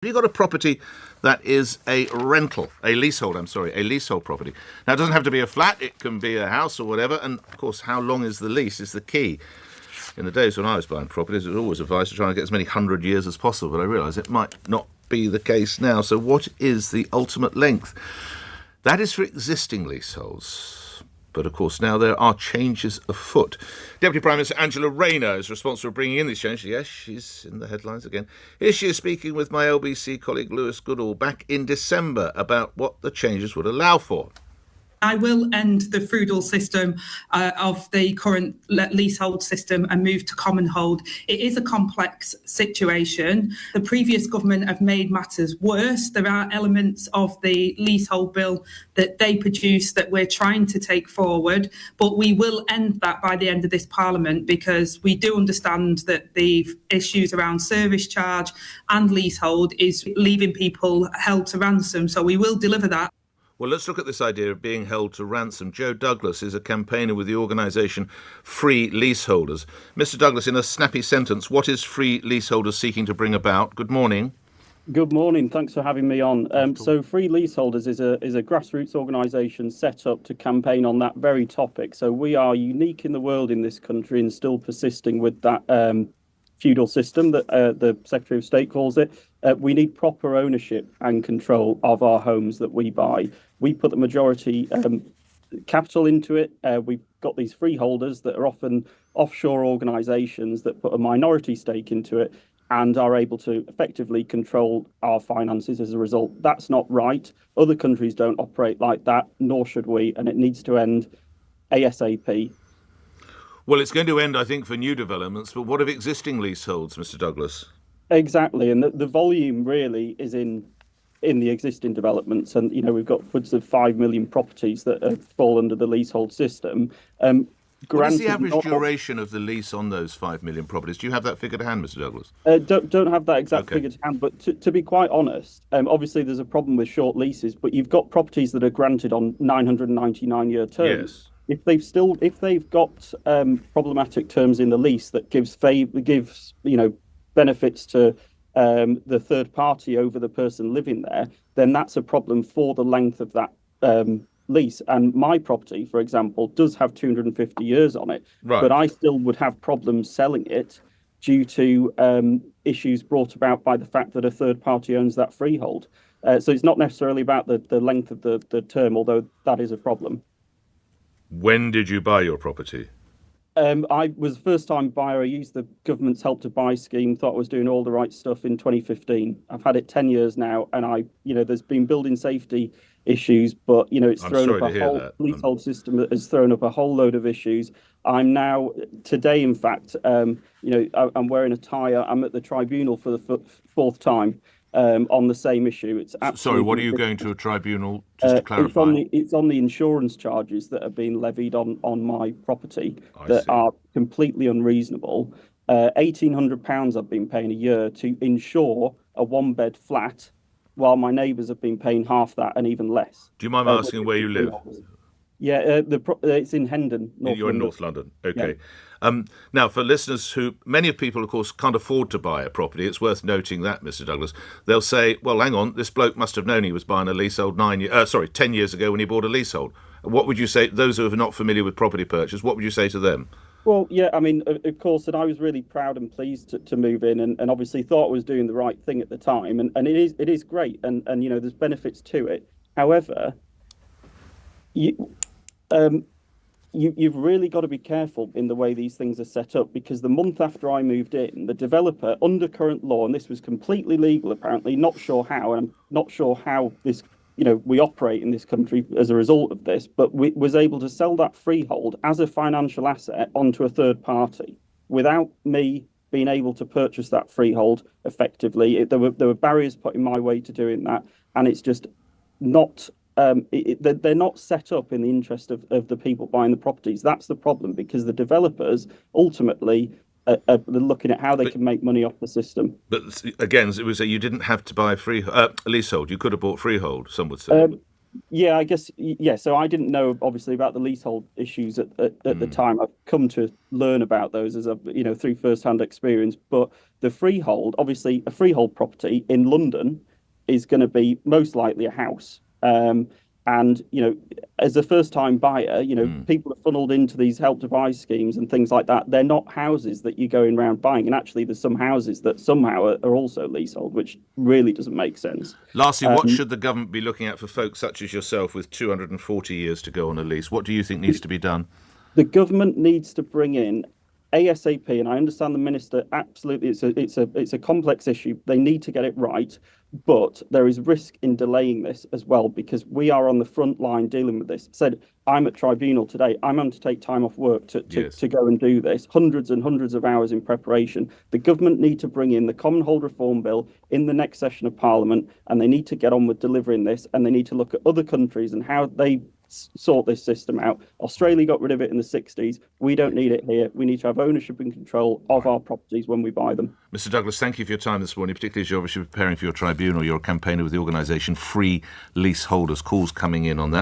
You've got a property that is a leasehold property. Now, it doesn't have to be a flat, it can be a house or whatever, and of course, how long is the lease is the key. In the days when I was buying properties, it was always advised to try and get as many 100 years as possible, but I realise it might not be the case now. So what is the ultimate length? That is for existing leaseholds. But, of course, now there are changes afoot. Deputy Prime Minister Angela Rayner is responsible for bringing in these changes. Yes, she's in the headlines again. Here she is speaking with my LBC colleague Lewis Goodall back in December about what the changes would allow for. I will end the feudal system of the current leasehold system and move to Commonhold. It is a complex situation. The previous government have made matters worse. There are elements of the leasehold bill that they produced that we're trying to take forward, but we will end that by the end of this Parliament, because we do understand that the issues around service charge and leasehold is leaving people held to ransom. So we will deliver that. Well, let's look at this idea of being held to ransom. Joe Douglas is a campaigner with the organisation Free Leaseholders. Mr. Douglas, in a snappy sentence, what is Free Leaseholders seeking to bring about? Good morning. Good morning. Thanks for having me on. So Free Leaseholders is a grassroots organisation set up to campaign on that very topic. So we are unique in the world in this country and still persisting with that feudal system that the Secretary of State calls it. We need proper ownership and control of our homes that we buy. We put the majority capital into it. We've got these freeholders that are often offshore organisations that put a minority stake into it and are able to effectively control our finances as a result. That's not right. Other countries don't operate like that, nor should we, and it needs to end ASAP. Well, it's going to end, I think, for new developments, but what of existing leaseholds, Mr. Douglas? Exactly, and the volume really is in the existing developments, and we've got upwards of 5 million properties that fall under the leasehold system. What is the average duration of the lease on those 5 million properties? Do you have that figure to hand, Mr. Douglas? Don't have that exact figure to hand, but to be quite honest, obviously there's a problem with short leases, but you've got properties that are granted on 999-year terms. Yes. If they've got problematic terms in the lease that gives benefits to the third party over the person living there, then that's a problem for the length of that lease. And my property, for example, does have 250 years on it, right, but I still would have problems selling it due to issues brought about by the fact that a third party owns that freehold. So it's not necessarily about the length of the term, although that is a problem. When did you buy your property? I was a first-time buyer. I used the government's Help to Buy scheme, thought I was doing all the right stuff in 2015. I've had it 10 years now, and there's been building safety issues, but, it's thrown up a whole leasehold system that has thrown up a whole load of issues. I'm now, today, in fact, I'm wearing a tie. I'm at the tribunal for the fourth time. On the same issue. It's sorry, what are you going to a tribunal, just to clarify? It's on the insurance charges that are being levied on my property I see. Are completely unreasonable. £1,800 I've been paying a year to insure a one-bed flat, while my neighbours have been paying half that and even less. Do you mind asking where you live? Yeah, it's in Hendon. You're in North London. Okay. Yeah. Now, for listeners many people, of course, can't afford to buy a property. It's worth noting that, Mr. Douglas. They'll say, well, hang on, this bloke must have known he was buying a leasehold 10 years ago when he bought a leasehold. What would you say, those who are not familiar with property purchase, what would you say to them? Well, yeah, I mean, of course, and I was really proud and pleased to move in and obviously thought I was doing the right thing at the time. And it is great. And there's benefits to it. However, you've really got to be careful in the way these things are set up, because the month after I moved in, the developer, under current law, and this was completely legal apparently, not sure how, and I'm not sure how this, we operate in this country as a result of this, but was able to sell that freehold as a financial asset onto a third party without me being able to purchase that freehold effectively. There were barriers put in my way to doing that, and it's just not... they're not set up in the interest of the people buying the properties. That's the problem, because the developers ultimately are looking at how they can make money off the system. But again, it was you didn't have to buy leasehold. You could have bought freehold, some would say. Yeah, I guess, yeah. So I didn't know obviously about the leasehold issues at the time. I've come to learn about those as through first-hand experience. But the freehold, obviously, a freehold property in London is going to be most likely a house. And as a first-time buyer, people are funneled into these Help to Buy schemes and things like that. They're not houses that you're going around buying. And actually, there's some houses that somehow are also leasehold, which really doesn't make sense. Lastly, what should the government be looking at for folks such as yourself with 240 years to go on a lease? What do you think needs to be done? The government needs to bring in ASAP, and I understand the minister absolutely. It's a complex issue. They need to get it right, but there is risk in delaying this as well because we are on the front line dealing with this. Said I'm at tribunal today. I'm having to take time off work to go and do this. Hundreds and hundreds of hours in preparation. The government need to bring in the Commonhold reform bill in the next session of Parliament, and they need to get on with delivering this. And they need to look at other countries and how they sort this system out. Australia got rid of it in the 60s. We don't need it here. We need to have ownership and control of our properties when we buy them. Mr. Douglas, thank you for your time this morning, particularly as you're obviously preparing for your tribunal. You're a campaigner with the organisation Free Leaseholders. Calls coming in on that.